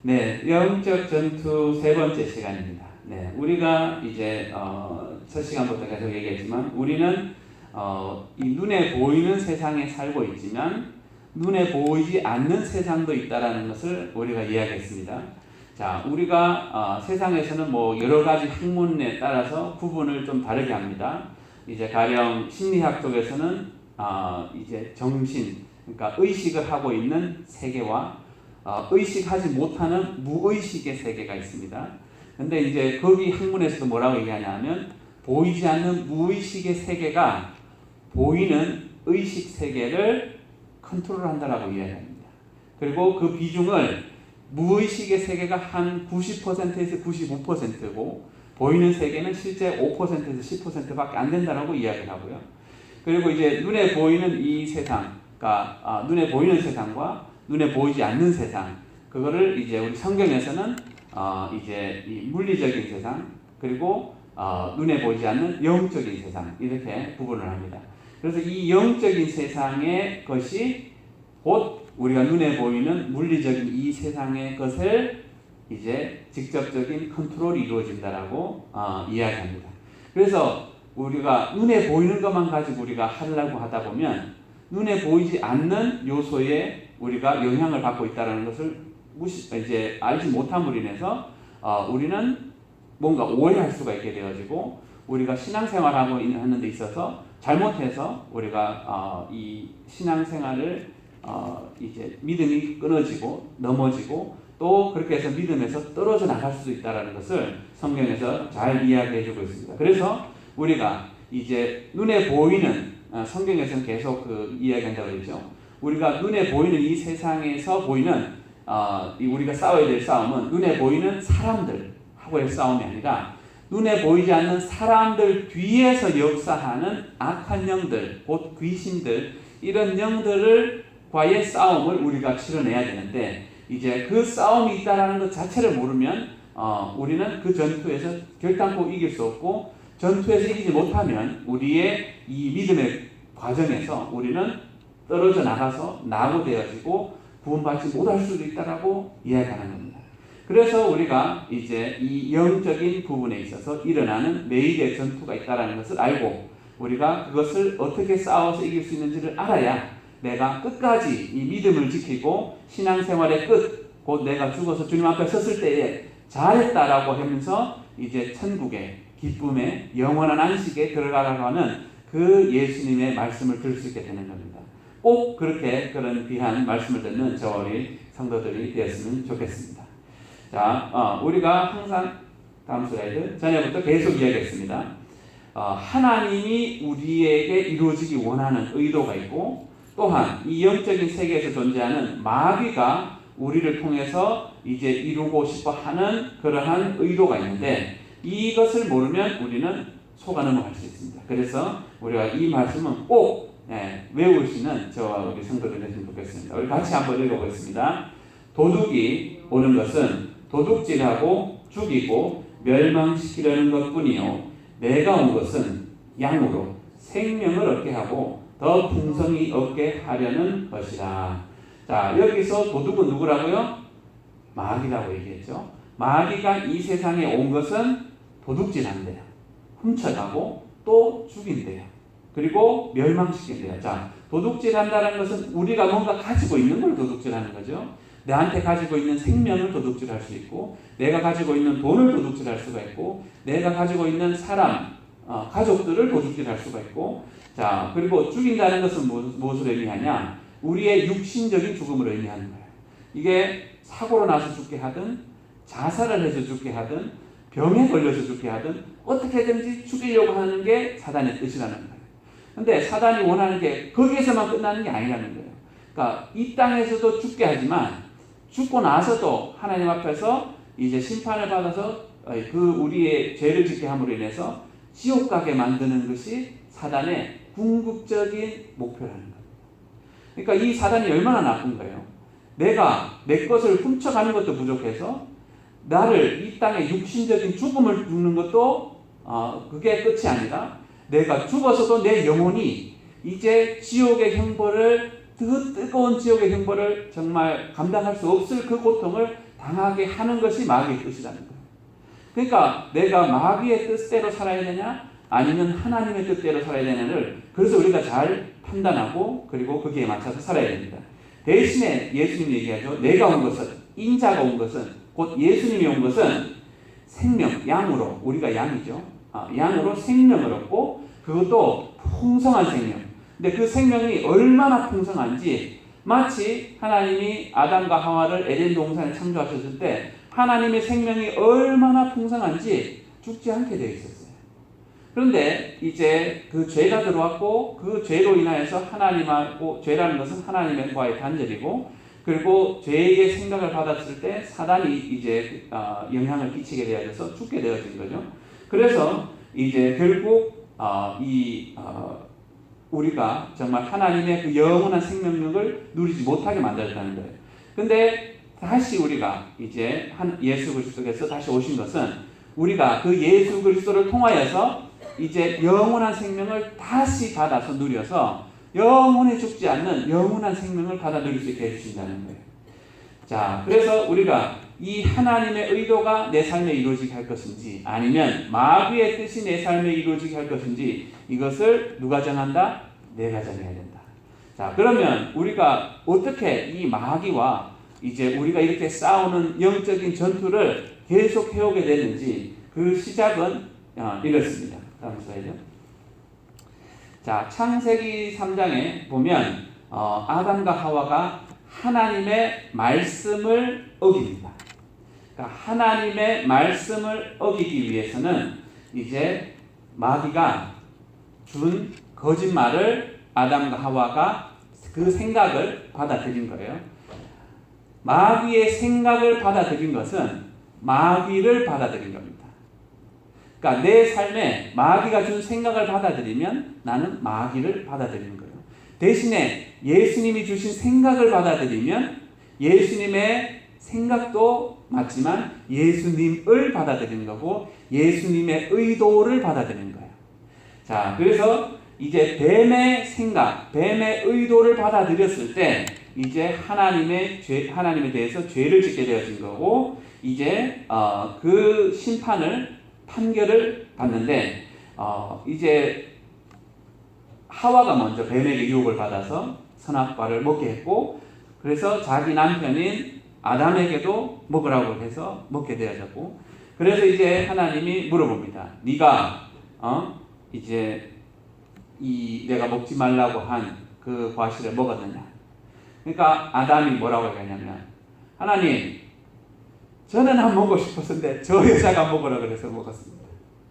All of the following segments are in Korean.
네, 영적 전투 세 번째 시간입니다. 네, 우리가 이제 첫 시간부터 계속 얘기했지만 우리는 이 눈에 보이는 세상에 살고 있지만 눈에 보이지 않는 세상도 있다라는 것을 우리가 이야기했습니다. 자, 우리가 세상에서는 뭐 여러 가지 학문에 따라서 구분을 좀 다르게 합니다. 이제 가령 심리학 쪽에서는 이제 정신, 그러니까 의식을 하고 있는 세계와 의식하지 못하는 무의식의 세계가 있습니다. 근데 이제 거기 학문에서도 뭐라고 얘기하냐면 보이지 않는 무의식의 세계가 보이는 의식 세계를 컨트롤한다라고 이야기합니다. 그리고 그 비중을 무의식의 세계가 한 90%에서 95%고 보이는 세계는 실제 5%에서 10%밖에 안 된다라고 이야기를 하고요. 그리고 이제 눈에 보이는 이 세상, 그러니까 눈에 보이는 세상과 눈에 보이지 않는 세상, 그거를 이제 우리 성경에서는 이제 이 물리적인 세상, 그리고 눈에 보이지 않는 영적인 세상, 이렇게 구분을 합니다. 그래서 이 영적인 세상의 것이 곧 우리가 눈에 보이는 물리적인 이 세상의 것을 이제 직접적인 컨트롤이 이루어진다라고 이야기합니다. 그래서 우리가 눈에 보이는 것만 가지고 우리가 하려고 하다 보면 눈에 보이지 않는 요소에 우리가 영향을 받고 있다는 것을 이제 알지 못함으로 인해서 우리는 뭔가 오해할 수가 있게 되어지고 우리가 신앙생활하고 하는 데 있어서 잘못해서 우리가 이 신앙생활을 이제 믿음이 끊어지고 넘어지고 또 그렇게 해서 믿음에서 떨어져 나갈 수도 있다는 것을 성경에서 잘 이야기해 주고 있습니다. 그래서 우리가 이제 눈에 보이는 성경에서는 계속 그 이야기한다고 그러죠. 우리가 눈에 보이는 이 세상에서 보이는 우리가 싸워야 될 싸움은 눈에 보이는 사람들하고의 싸움이 아니라 눈에 보이지 않는 사람들 뒤에서 역사하는 악한 영들, 곧 귀신들, 이런 영들과의 싸움을 우리가 치러내야 되는데 이제 그 싸움이 있다는 것 자체를 모르면 우리는 그 전투에서 결단코 이길 수 없고 전투에서 이기지 못하면 우리의 이 믿음의 과정에서 우리는 떨어져 나가서 낙오되어지고 구원받지 못할 수도 있다라고 이야기하는 겁니다. 그래서 우리가 이제 이 영적인 부분에 있어서 일어나는 매일의 전투가 있다는 것을 알고 우리가 그것을 어떻게 싸워서 이길 수 있는지를 알아야 내가 끝까지 이 믿음을 지키고 신앙생활의 끝, 곧 내가 죽어서 주님 앞에 섰을 때에 잘했다라고 하면서 이제 천국의 기쁨의 영원한 안식에 들어가라고 하는 그 예수님의 말씀을 들을 수 있게 되는 겁니다. 꼭 그렇게 그런 귀한 말씀을 듣는 저와 우리 성도들이 되었으면 좋겠습니다. 자, 우리가 항상 다음 슬라이드 전에부터 계속 이야기했습니다. 하나님이 우리에게 이루어지기 원하는 의도가 있고 또한 이 영적인 세계에서 존재하는 마귀가 우리를 통해서 이제 이루고 싶어 하는 그러한 의도가 있는데 이것을 모르면 우리는 속아 넘어갈 수 있습니다. 그래서 우리가 이 말씀은 꼭 외우시는 저와 우리 성도들 되시면 좋겠습니다. 우리 같이 한번 읽어보겠습니다. 도둑이 오는 것은 도둑질하고 죽이고 멸망시키려는 것뿐이요 내가 온 것은 양으로 생명을 얻게 하고 더 풍성히 얻게 하려는 것이라. 자, 여기서 도둑은 누구라고요? 마귀라고 얘기했죠. 마귀가 이 세상에 온 것은 도둑질한대요. 훔쳐가고 또 죽인대요. 그리고 멸망시킨대요. 자, 도둑질한다는 것은 우리가 뭔가 가지고 있는 걸 도둑질하는 거죠. 내한테 가지고 있는 생명을 도둑질할 수 있고 내가 가지고 있는 돈을 도둑질할 수가 있고 내가 가지고 있는 사람, 가족들을 도둑질할 수가 있고 자, 그리고 죽인다는 것은 무엇을 의미하냐? 우리의 육신적인 죽음을 의미하는 거예요. 이게 사고로 나서 죽게 하든 자살을 해서 죽게 하든 병에 걸려서 죽게 하든 어떻게든지 죽이려고 하는 게 사단의 뜻이라는 거예요. 근데 사단이 원하는 게 거기에서만 끝나는 게 아니라는 거예요. 그러니까 이 땅에서도 죽게 하지만 죽고 나서도 하나님 앞에서 이제 심판을 받아서 그 우리의 죄를 짓게 함으로 인해서 지옥 가게 만드는 것이 사단의 궁극적인 목표라는 거예요. 그러니까 이 사단이 얼마나 나쁜 거예요. 내가 내 것을 훔쳐가는 것도 부족해서 나를 이 땅에 육신적인 죽음을 죽는 것도 그게 끝이 아니라 내가 죽어서도 내 영혼이 이제 지옥의 형벌을 그 뜨거운 지옥의 형벌을 정말 감당할 수 없을 그 고통을 당하게 하는 것이 마귀의 뜻이라는 거예요. 그러니까 내가 마귀의 뜻대로 살아야 되냐 아니면 하나님의 뜻대로 살아야 되냐를 그래서 우리가 잘 판단하고 그리고 거기에 맞춰서 살아야 됩니다. 대신에 예수님이 얘기하죠. 내가 온 것은, 인자가 온 것은, 곧 예수님이 온 것은 생명, 양으로, 우리가 양이죠. 양으로 생명을 얻고 그것도 풍성한 생명. 근데 그 생명이 얼마나 풍성한지 마치 하나님이 아담과 하와를 에덴 동산에 창조하셨을 때 하나님의 생명이 얼마나 풍성한지 죽지 않게 되어 있었어요. 그런데 이제 그 죄가 들어왔고 그 죄로 인하여서 하나님하고 죄라는 것은 하나님과의 단절이고 그리고 죄의 생각을 받았을 때 사단이 이제 영향을 끼치게 되어져서 죽게 되어진 거죠. 그래서 이제 결국 우리가 정말 하나님의 그 영원한 생명력을 누리지 못하게 만들었다는 거예요. 근데 다시 우리가 이제 예수 그리스도께서 다시 오신 것은 우리가 그 예수 그리스도를 통하여서 이제 영원한 생명을 다시 받아서 누려서 영원히 죽지 않는 영원한 생명을 받아 누릴 수 있게 해주신다는 거예요. 자, 그래서 우리가 이 하나님의 의도가 내 삶에 이루어지게 할 것인지 아니면 마귀의 뜻이 내 삶에 이루어지게 할 것인지 이것을 누가 정한다? 내가 정해야 된다. 자, 그러면 우리가 어떻게 이 마귀와 이제 우리가 이렇게 싸우는 영적인 전투를 계속 해오게 됐는지 그 시작은 이렇습니다. 다음 슬라이드. 자, 창세기 3장에 보면 아담과 하와가 하나님의 말씀을 어깁니다. 그러니까 하나님의 말씀을 어기기 위해서는 이제 마귀가 준 거짓말을 아담과 하와가 그 생각을 받아들인 거예요. 마귀의 생각을 받아들인 것은 마귀를 받아들인 겁니다. 그러니까 내 삶에 마귀가 준 생각을 받아들이면 나는 마귀를 받아들이는 거예요. 대신에 예수님이 주신 생각을 받아들이면 예수님의 생각도 맞지만 예수님을 받아들이는 거고 예수님의 의도를 받아들이는 거예요. 자, 그래서 이제 뱀의 생각, 뱀의 의도를 받아들였을 때 이제 하나님에 대해서 죄를 짓게 되어진 거고 이제 그 판결을 받는데 이제 하와가 먼저 뱀에게 유혹을 받아서 선악과를 먹게 했고 그래서 자기 남편인 아담에게도 먹으라고 해서 먹게 되어졌고 그래서 이제 하나님이 물어봅니다. 네가 이제 내가 먹지 말라고 한 그 과실을 먹었느냐? 그러니까 아담이 뭐라고 하냐면 하나님 저는 안 먹고 싶었는데 저 여자가 먹으라 그래서 먹었습니다.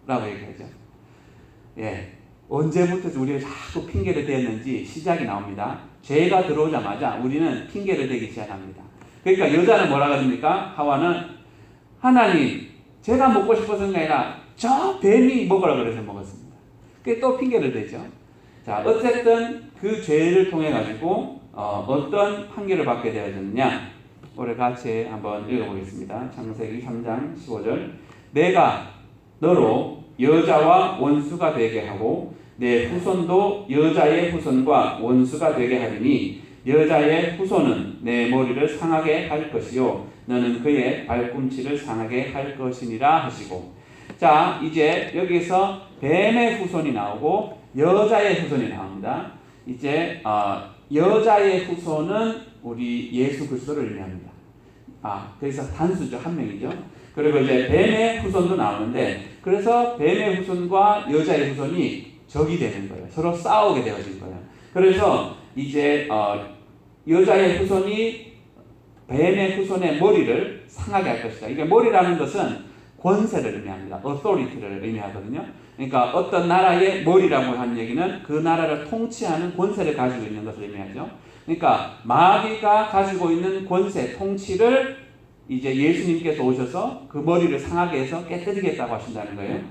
라고 얘기하죠. 예. 언제부터 우리가 자꾸 핑계를 대었는지 시작이 나옵니다. 죄가 들어오자마자 우리는 핑계를 대기 시작합니다. 그러니까 여자는 뭐라 그럽니까? 하와는 하나님 제가 먹고 싶어서가 아니라 저 뱀이 먹으라 그래서 먹었습니다. 그게 또 핑계를 대죠. 자, 어쨌든 그 죄를 통해 가지고 어떤 판결을 받게 되어졌느냐? 우리 같이 한번 읽어보겠습니다. 창세기 3장 15절. 내가 너로 여자와 원수가 되게 하고 내 후손도 여자의 후손과 원수가 되게 하리니 여자의 후손은 내 머리를 상하게 할 것이요 너는 그의 발꿈치를 상하게 할 것이니라 하시고. 자, 이제 여기서 뱀의 후손이 나오고 여자의 후손이 나옵니다. 이제 여자의 후손은 우리 예수 그리스도를 의미합니다. 그래서 단수죠. 한 명이죠. 그리고 이제 뱀의 후손도 나오는데 그래서 뱀의 후손과 여자의 후손이 적이 되는 거예요. 서로 싸우게 되어진 거예요. 그래서 이제 여자의 후손이 뱀의 후손의 머리를 상하게 할 것이다. 이게 머리라는 것은 권세를 의미합니다. authority를 의미하거든요. 그러니까 어떤 나라의 머리라고 하는 얘기는 그 나라를 통치하는 권세를 가지고 있는 것을 의미하죠. 그러니까 마귀가 가지고 있는 권세, 통치를 이제 예수님께서 오셔서 그 머리를 상하게 해서 깨뜨리겠다고 하신다는 거예요.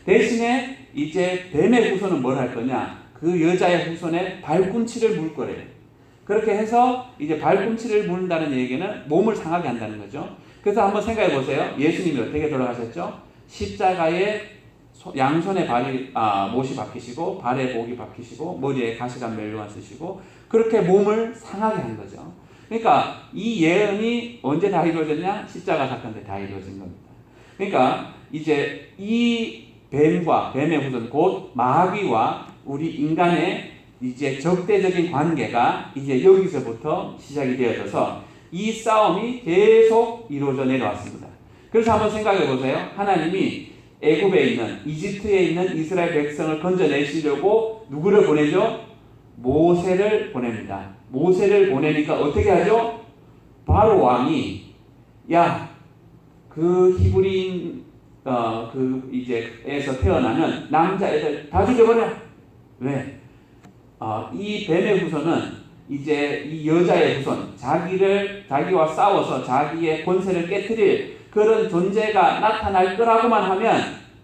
대신에 이제 뱀의 후손은 뭘 할 거냐? 그 여자의 후손의 발꿈치를 물 거래요. 그렇게 해서 이제 발꿈치를 물는다는 얘기는 몸을 상하게 한다는 거죠. 그래서 한번 생각해 보세요. 예수님이 어떻게 돌아가셨죠? 십자가에 양손에 못이 박히시고 발에 목이 박히시고 머리에 가시관 멸류관 쓰시고 그렇게 몸을 상하게 한 거죠. 그러니까 이 예언이 언제 다 이루어졌냐? 십자가 사건 때 다 이루어진 겁니다. 그러니까 이제 이 뱀의 후손 곧 마귀와 우리 인간의 이제 적대적인 관계가 이제 여기서부터 시작이 되어져서 이 싸움이 계속 이루어져 내려왔습니다. 그래서 한번 생각해 보세요. 하나님이 애굽에 있는 이집트에 있는 이스라엘 백성을 건져내시려고 누구를 보내죠? 모세를 보냅니다. 모세를 보내니까 어떻게 하죠? 바로 왕이 그 히브리인 그 이제 에서 태어나는 남자애들 다 죽여버려. 왜? 이 뱀의 후손은 이제 이 여자의 후손, 자기와 싸워서 자기의 권세를 깨트릴 그런 존재가 나타날 거라고만 하면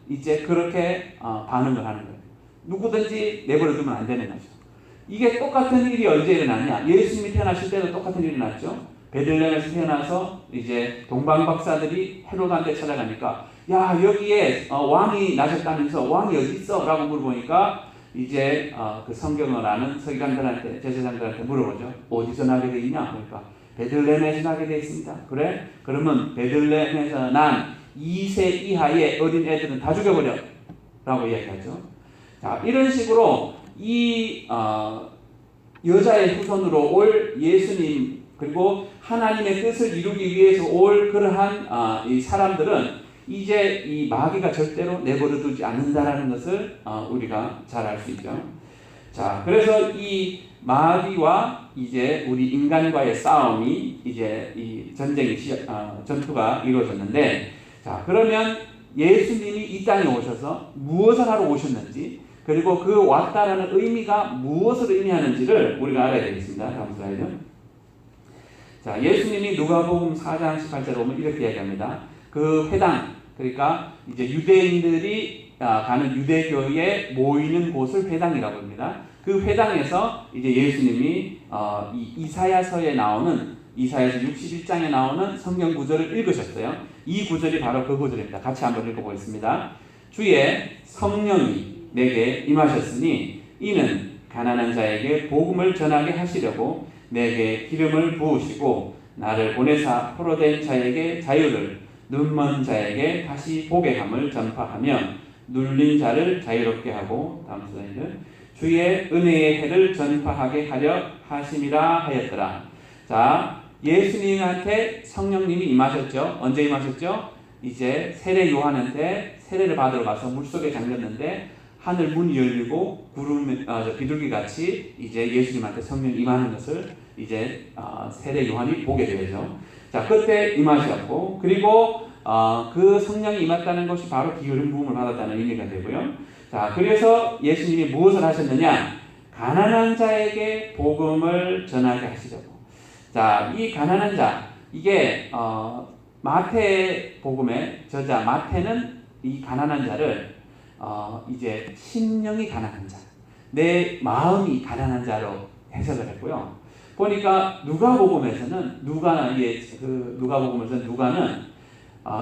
이제 그렇게 반응을 하는 거예요. 누구든지 내버려두면 안 되는 거죠. 이게 똑같은 일이 언제 일어났냐? 예수님이 태어나실 때도 똑같은 일이 일어났죠. 베들레헴에서 태어나서 이제 동방 박사들이 헤롯한테 찾아가니까 여기에 왕이 나셨다면서 왕이 어디 있어? 라고 물어보니까 이제 그 성경을 아는 서기관들한테 제사장들한테 물어보죠. 어디서 나게 돼 있냐? 그러니까 베들레헴에서 나게 돼 있습니다. 그래? 그러면 베들레헴에서 난 2세 이하의 어린 애들은 다 죽여버려 라고 이야기하죠. 자, 이런 식으로 이 여자의 후손으로 올 예수님 그리고 하나님의 뜻을 이루기 위해서 올 그러한 이 사람들은 이제 이 마귀가 절대로 내버려두지 않는다라는 것을 우리가 잘 알 수 있죠. 자, 그래서 이 마귀와 이제 우리 인간과의 싸움이 이제 이 전투가 이루어졌는데, 자, 그러면 예수님이 이 땅에 오셔서 무엇을 하러 오셨는지, 그리고 그 왔다라는 의미가 무엇을 의미하는지를 우리가 알아야 되겠습니다. 다음 슬라이드. 자, 예수님이 누가복음 4장 18절에 보면 이렇게 이야기합니다. 그 회당, 그러니까 이제 유대인들이 가는 유대교에 모이는 곳을 회당이라고 합니다. 그 회당에서 이제 예수님이 이 이사야서에 나오는 이사야서 61장에 나오는 성경 구절을 읽으셨어요. 이 구절이 바로 그 구절입니다. 같이 한번 읽어보겠습니다. 주의 성령이 내게 임하셨으니 이는 가난한 자에게 복음을 전하게 하시려고 내게 기름을 부으시고 나를 보내사 포로된 자에게 자유를 눈먼 자에게 다시 보게 함을 전파하며 눌린 자를 자유롭게 하고 다음 슬라이드 주의 은혜의 해를 전파하게 하려 하심이라 하였더라. 자, 예수님한테 성령님이 임하셨죠. 언제 임하셨죠? 이제 세례 요한한테 세례를 받으러 가서 물속에 잠겼는데 하늘 문이 열리고 비둘기 같이 이제 예수님한테 성령 임하는 것을 이제 세례 요한이 보게 되죠. 자, 그때 임하셨고, 그리고 그 성령이 임했다는 것이 바로 기름 부음을 받았다는 의미가 되고요. 자, 그래서 예수님이 무엇을 하셨느냐? 가난한 자에게 복음을 전하게 하시려고. 자, 이 가난한 자, 이게 마태 복음의 저자 마태는 이 가난한 자를 이제 심령이 가난한 자, 내 마음이 가난한 자로 해석을 했고요. 보니까 누가복음에서는 누가는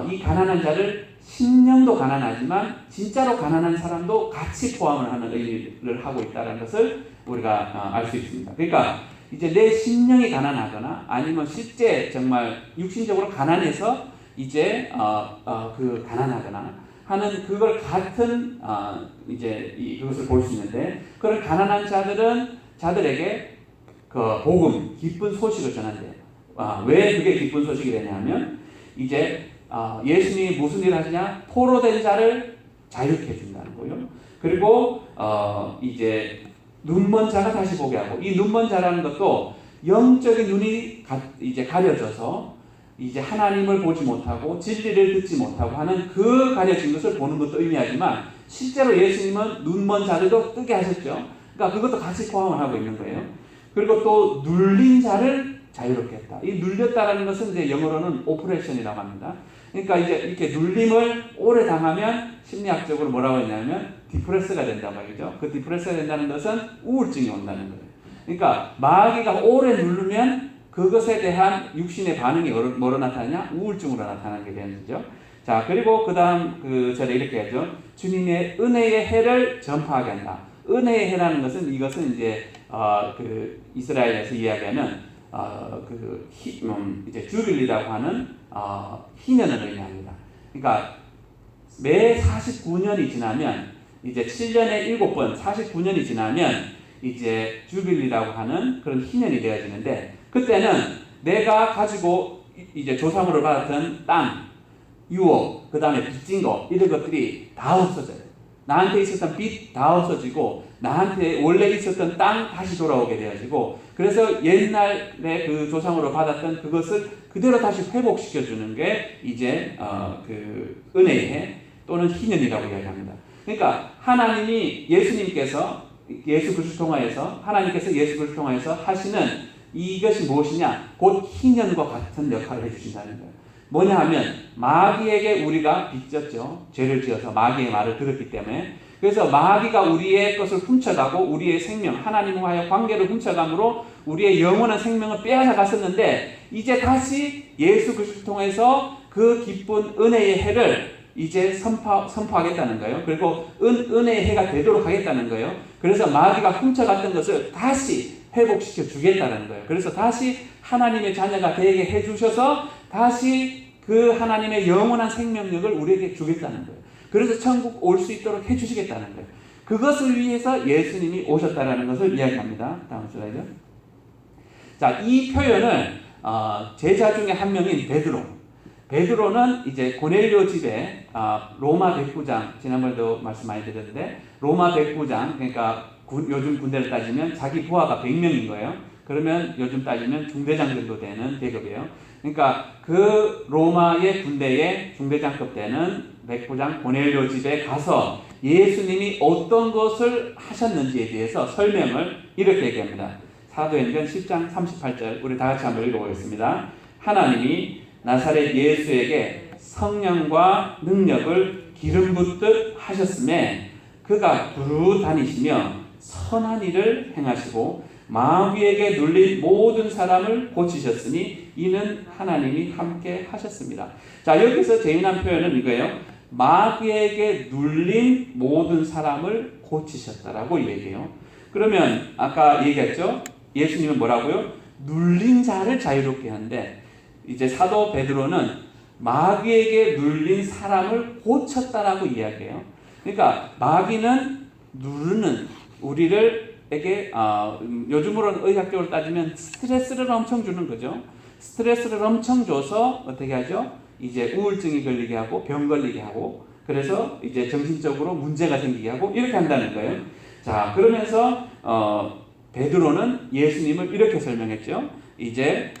이 가난한 자를 심령도 가난하지만 진짜로 가난한 사람도 같이 포함을 하는 의미를 하고 있다는 것을 우리가 알 수 있습니다. 그러니까 이제 내 심령이 가난하거나 아니면 실제 정말 육신적으로 가난해서 이제 그 가난하거나 하는 그걸 같은 이제 그것을 볼 수 있는데 그런 가난한 자들에게 그 복음, 기쁜 소식을 전한대요. 왜 그게 기쁜 소식이 되냐면 이제 예수님이 무슨 일을 하시냐? 포로된 자를 자유케 해준다는 거예요. 그리고 이제 눈먼 자가 다시 보게 하고 이 눈먼 자라는 것도 영적인 눈이 이제 가려져서 이제 하나님을 보지 못하고 진리를 듣지 못하고 하는 그 가려진 것을 보는 것도 의미하지만 실제로 예수님은 눈먼 자들도 뜨게 하셨죠. 그러니까 그것도 같이 포함을 하고 있는 거예요. 그리고 또 눌린 자를 자유롭게 했다. 이 눌렸다라는 것은 이제 영어로는 오프레션이라고 합니다. 그러니까 이제 이렇게 눌림을 오래 당하면 심리학적으로 뭐라고 했냐면 디프레스가 된다고 하죠. 그 디프레스가 된다는 것은 우울증이 온다는 거예요. 그러니까 마귀가 오래 누르면 그것에 대한 육신의 반응이 뭐로 나타나냐? 우울증으로 나타나게 되는 거죠. 자, 그리고 그 다음 그 절에 이렇게 하죠. 주님의 은혜의 해를 전파하게 한다. 은혜의 해라는 것은 이것은 이제 그 이스라엘에서 이야기하는 이제 주빌리라고 하는 희년을 의미합니다. 그러니까 매 49년이 지나면 이제 7년에 7번 49년이 지나면 이제 주빌리라고 하는 그런 희년이 되어지는데, 그때는 내가 가지고 이제 조상으로 받았던 땅, 유업, 그 다음에 빚진 거, 이런 것들이 다 없어져요. 나한테 있었던 빚 다 없어지고, 나한테 원래 있었던 땅 다시 돌아오게 되어지고, 그래서 옛날에 그 조상으로 받았던 그것을 그대로 다시 회복시켜 주는 게 이제 그 은혜의 해 또는 희년이라고 이야기합니다. 그러니까 하나님이 예수님께서 예수 그리스도 통하여서 하나님께서 예수 그리스도 통하여서 하시는 이것이 무엇이냐? 곧 희년과 같은 역할을 해주신다는 거예요. 뭐냐 하면 마귀에게 우리가 빚졌죠. 죄를 지어서 마귀의 말을 들었기 때문에. 그래서 마귀가 우리의 것을 훔쳐가고 우리의 생명, 하나님과의 관계를 훔쳐감으로 우리의 영원한 생명을 빼앗아 갔었는데, 이제 다시 예수 그리스도를 통해서 그 기쁜 은혜의 해를 이제 선포하겠다는 거예요. 그리고 은혜의 해가 되도록 하겠다는 거예요. 그래서 마귀가 훔쳐갔던 것을 다시 회복시켜 주겠다는 거예요. 그래서 다시 하나님의 자녀가 되게 해주셔서 다시 그 하나님의 영원한 생명력을 우리에게 주겠다는 거예요. 그래서 천국 올 수 있도록 해주시겠다는 거예요. 그것을 위해서 예수님이 오셨다는 것을 이야기합니다. 다음 슬라이드. 자, 이 표현을 제자 중에 한 명인 베드로는 이제 고넬료 집에 로마 백부장, 지난번에도 말씀 많이 드렸는데 로마 백부장, 그러니까 요즘 군대를 따지면 자기 부하가 100명인 거예요. 그러면 요즘 따지면 중대장 정도 되는 계급이에요. 그러니까 그 로마의 군대의 중대장급 되는 백부장 고넬료 집에 가서 예수님이 어떤 것을 하셨는지에 대해서 설명을 이렇게 얘기합니다. 사도행전 10장 38절 우리 다 같이 한번 읽어보겠습니다. 하나님이 나사렛 예수에게 성령과 능력을 기름 붓듯 하셨음에 그가 두루 다니시며 선한 일을 행하시고 마귀에게 눌린 모든 사람을 고치셨으니 이는 하나님이 함께 하셨습니다. 자, 여기서 재미난 표현은 이거예요. 마귀에게 눌린 모든 사람을 고치셨다라고 얘기해요. 그러면 아까 얘기했죠? 예수님은 뭐라고요? 눌린 자를 자유롭게 하는데, 이제 사도 베드로는 마귀에게 눌린 사람을 고쳤다라고 이야기해요. 그러니까 마귀는 누르는 우리에게 요즘으로는 의학적으로 따지면 스트레스를 엄청 주는 거죠. 스트레스를 엄청 줘서 어떻게 하죠? 이제 우울증이 걸리게 하고 병 걸리게 하고, 그래서 이제 정신적으로 문제가 생기게 하고 이렇게 한다는 거예요. 자, 그러면서 베드로는 예수님을 이렇게 설명했죠. 이제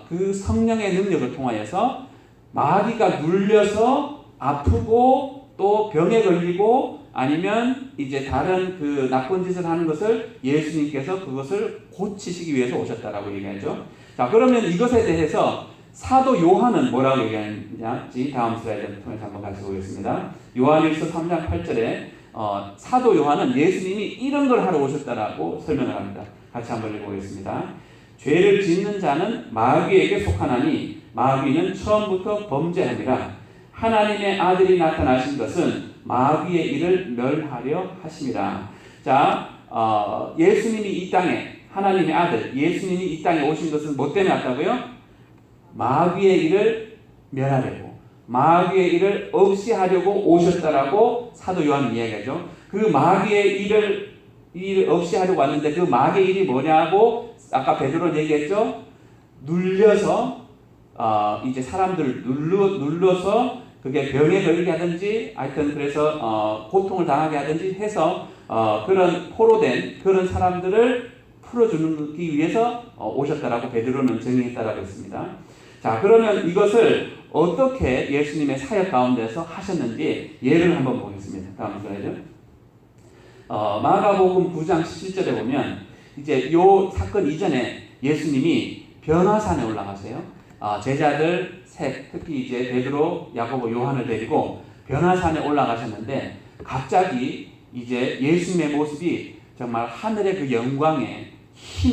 그 성령의 능력을 통하여서 마귀가 눌려서 아프고 또 병에 걸리고 아니면 이제 다른 그 나쁜 짓을 하는 것을 예수님께서 그것을 고치시기 위해서 오셨다라고 얘기하죠. 자, 그러면 이것에 대해서 사도 요한은 뭐라고 얘기하는지 다음 슬라이드를 통해서 한번 같이 보겠습니다. 요한일서 3장 8절에 사도 요한은 예수님이 이런 걸 하러 오셨다라고 설명을 합니다. 같이 한번 읽어보겠습니다. 죄를 짓는 자는 마귀에게 속하나니 마귀는 처음부터 범죄함이라. 하나님의 아들이 나타나신 것은 마귀의 일을 멸하려 하심이라. 자, 예수님이 이 땅에, 하나님의 아들 예수님이 이 땅에 오신 것은 뭐 때문에 왔다고요? 마귀의 일을 멸하려고, 마귀의 일을 없이 하려고 오셨다라고 사도 요한이 이야기하죠. 그 마귀의 일을 없이 하려고 왔는데 그 마귀의 일이 뭐냐고 아까 베드로 얘기했죠. 눌려서 이제 사람들을 눌러서 그게 병에 걸리게 하든지 하여튼 그래서 고통을 당하게 하든지 해서 그런 포로된 그런 사람들을 풀어주기 위해서 오셨다라고 베드로는 정의했다라고 했습니다. 자, 그러면 이것을 어떻게 예수님의 사역 가운데서 하셨는지 예를 한번 보겠습니다. 다음 슬라이드. 마가복음 9장 17절에 보면 이제 요 사건 이전에 예수님이 변화산에 올라가세요. 제자들 셋, 특히 이제 베드로, 야고보, 요한을 데리고 변화산에 올라가셨는데 갑자기 이제 예수님의 모습이 정말 하늘의 그 영광에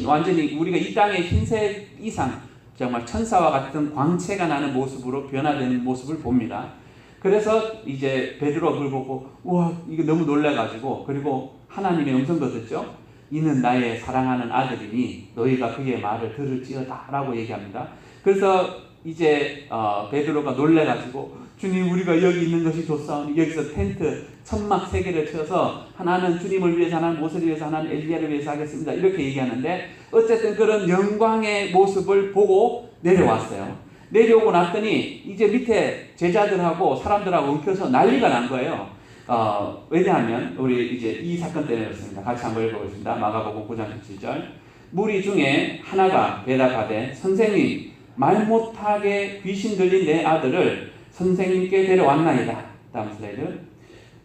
완전히 우리가 이 땅의 흰색 이상 정말 천사와 같은 광채가 나는 모습으로 변화되는 모습을 봅니다. 그래서 이제 베드로가 그걸 보고 우와 이게 너무 놀라가지고 그리고 하나님의 음성도 듣죠. 이는 나의 사랑하는 아들이니 너희가 그의 말을 들을지어다 라고 얘기합니다. 그래서 이제 베드로가 놀래가지고 주님 우리가 여기 있는 것이 좋사오니 여기서 텐트 천막 3개를 쳐서 하나는 주님을 위해서 하나는 모세를 위해서 하나는 엘리야를 위해서 하겠습니다 이렇게 얘기하는데 어쨌든 그런 영광의 모습을 보고 내려왔어요. 내려오고 났더니 이제 밑에 제자들하고 사람들하고 엉켜서 난리가 난 거예요. 왜냐하면 우리 이제 이 사건 때문에 그렇습니다. 같이 한번 읽어보겠습니다. 마가복음 9장 17절. 무리 중에 하나가 대답하되 선생님 말 못하게 귀신 들린 내 아들을 선생님께 데려왔나이다. 다음 슬라이드.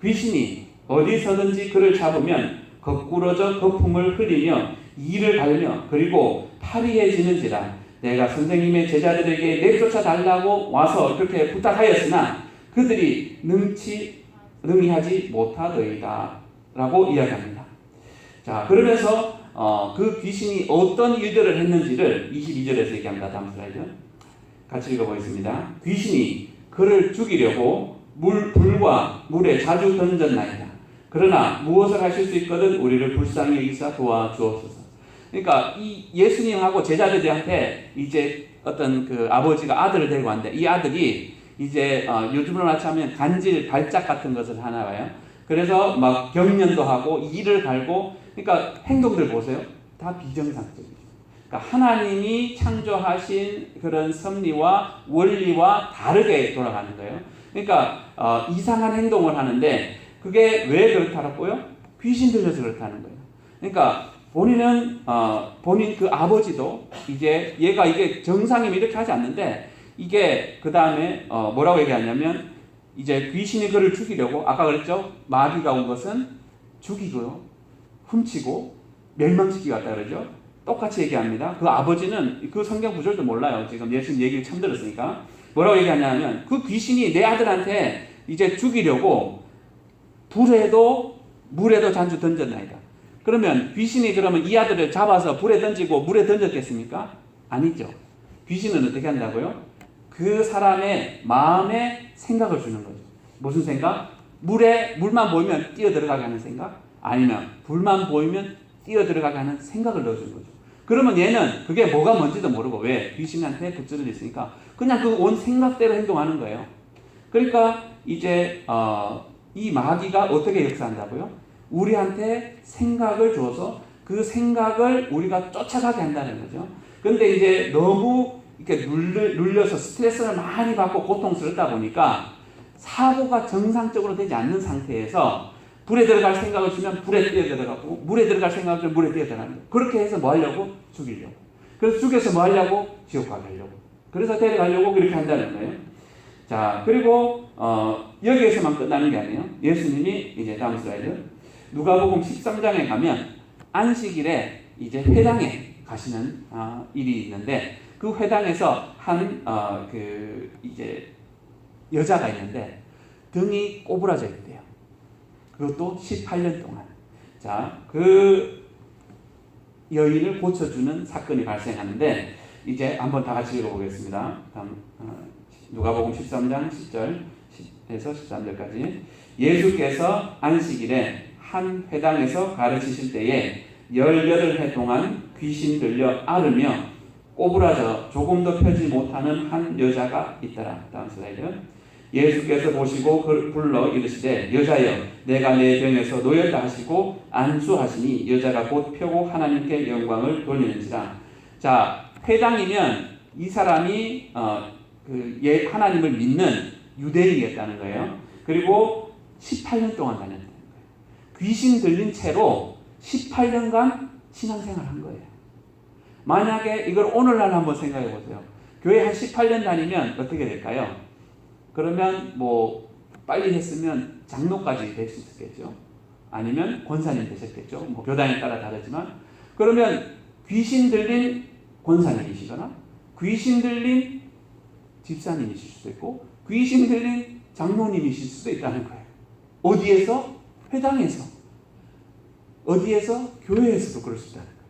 귀신이 어디서든지 그를 잡으면 거꾸러져 거품을 흘리며 이를 갈며 그리고 파리해지는지라 내가 선생님의 제자들에게 내쫓아 달라고 와서 그렇게 부탁하였으나 그들이 능히하지 못하더이다 라고 이야기합니다. 자, 그러면서 그 귀신이 어떤 일들을 했는지를 22절에서 얘기합니다. 다음 슬라이드 같이 읽어보겠습니다. 귀신이 그를 죽이려고 불과 물에 자주 던졌나이다. 그러나 무엇을 하실 수 있거든 우리를 불쌍히 여기사 도와주옵소서. 그러니까 이 예수님하고 제자들한테 이제 어떤 그 아버지가 아들을 데리고 왔는데 이 아들이 이제 요즘으로 나타나면 간질 발작 같은 것을 하나 봐요. 그래서 막 경련도 하고 이를 갈고 그러니까 행동들 보세요. 다 비정상적이죠. 그러니까 하나님이 창조하신 그런 섭리와 원리와 다르게 돌아가는 거예요. 그러니까 이상한 행동을 하는데 그게 왜 그렇다고요? 귀신 들려서 그렇다는 거예요. 그러니까 본인은 본인 그 아버지도 이제 얘가 이게 정상이면 이렇게 하지 않는데 이게 그 다음에 뭐라고 얘기하냐면 이제 귀신이 그를 죽이려고 아까 그랬죠? 마귀가 온 것은 죽이고요, 훔치고 멸망시키고 갔다 그러죠. 똑같이 얘기합니다. 그 아버지는 그 성경 구절도 몰라요. 지금 예수님 얘기를 처음 들었으니까 뭐라고 얘기하냐면 그 귀신이 내 아들한테 이제 죽이려고 불에도 물에도 잔주 던졌나이다. 그러면 귀신이 그러면 이 아들을 잡아서 불에 던지고 물에 던졌겠습니까? 아니죠. 귀신은 어떻게 한다고요? 그 사람의 마음에 생각을 주는 거죠. 무슨 생각? 물만 보이면 뛰어 들어가게 하는 생각? 아니면 불만 보이면 뛰어 들어가게 하는 생각을 넣어주는 거죠. 그러면 얘는 그게 뭐가 뭔지도 모르고 왜? 귀신한테 붙들려 있으니까 그냥 그 온 생각대로 행동하는 거예요. 그러니까 이제 이 마귀가 어떻게 역사한다고요? 우리한테 생각을 줘서 그 생각을 우리가 쫓아가게 한다는 거죠. 근데 이제 너무 이렇게 눌려서 스트레스를 많이 받고 고통스럽다 보니까 사고가 정상적으로 되지 않는 상태에서 불에 들어갈 생각을 주면 불에 뛰어 들어가고 물에 들어갈 생각을 주면 물에 뛰어 들어가는 거예요. 그렇게 해서 뭐 하려고? 죽이려고. 그래서 죽여서 뭐 하려고? 지옥 가게 하려고. 그래서 데려가려고 그렇게 한다는 거예요. 자, 그리고 여기에서만 끝나는 게 아니에요. 예수님이 이제 다음 슬라이드. 누가복음 13장에 가면 안식일에 이제 회당에 가시는 일이 있는데 그 회당에서 그 이제 여자가 있는데 등이 꼬부라져 있대요. 그것도 18년 동안. 자, 그 여인을 고쳐주는 사건이 발생하는데 이제 한번 다 같이 읽어보겠습니다. 다음 누가복음 13장 10절에서 13절까지. 예수께서 안식일에 한 회당에서 가르치실 때에 18해 동안 귀신 들려 앓으며 꼬부라져 조금도 펴지 못하는 한 여자가 있더라. 다음 슬라이드. 예수께서 보시고 불러 이르시되 여자여 내가 내 병에서 놓였다 하시고 안수하시니 여자가 곧 펴고 하나님께 영광을 돌리는지라. 자, 회당이면 이 사람이 하나님을 믿는 유대인이었다는 거예요. 그리고 18년 동안 다녔다는 거예요. 귀신 들린 채로 18년간 신앙생활을 한 거예요. 만약에 이걸 오늘날 한번 생각해 보세요. 교회 한 18년 다니면 어떻게 될까요? 그러면 뭐 빨리 했으면 장로까지 될 수 있었겠죠. 아니면 권사님 되셨겠죠. 뭐 교단에 따라 다르지만 그러면 귀신 들린 권사님이시거나 귀신 들린 집사님이실 수도 있고 귀신 들린 장로님이실 수도 있다는 거예요. 어디에서? 회당에서. 어디에서? 교회에서도 그럴 수 있다는 거예요.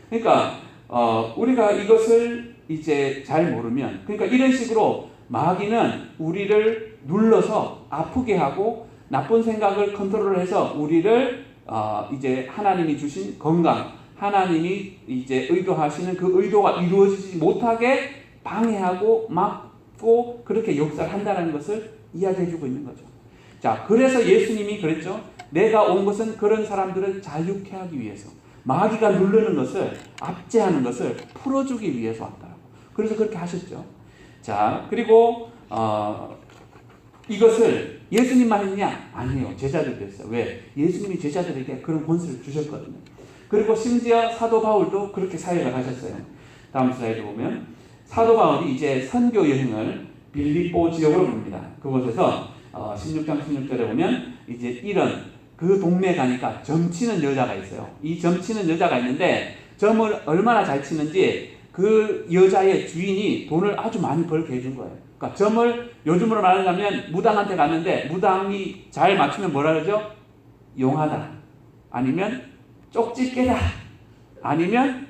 그러니까 우리가 이것을 이제 잘 모르면 그러니까 이런 식으로 마귀는 우리를 눌러서 아프게 하고 나쁜 생각을 컨트롤해서 우리를 이제 하나님이 주신 건강, 하나님이 이제 의도하시는 그 의도가 이루어지지 못하게 방해하고 막고 그렇게 역사를 한다는 것을 이야기해주고 있는 거죠. 자, 그래서 예수님이 그랬죠. 내가 온 것은 그런 사람들을 자유케 하기 위해서, 마귀가 누르는 것을, 압제하는 것을 풀어주기 위해서 왔다. 그래서 그렇게 하셨죠. 자, 그리고 이것을 예수님만 했냐? 아니에요. 제자들도 했어요. 왜? 예수님이 제자들에게 그런 권세를 주셨거든요. 그리고 심지어 사도 바울도 그렇게 사역을 하셨어요. 다음 슬라이드 보면 사도 바울이 이제 선교 여행을 빌립보 지역으로 갑니다. 그곳에서 16장 16절에 보면 이제 이런 그 동네에 가니까 점치는 여자가 있어요. 이 점치는 여자가 있는데 점을 얼마나 잘 치는지 그 여자의 주인이 돈을 아주 많이 벌게 해준 거예요. 그러니까 점을 요즘으로 말하자면 무당한테 갔는데 무당이 잘 맞추면 뭐라 그러죠? 용하다. 아니면 쪽집게다. 아니면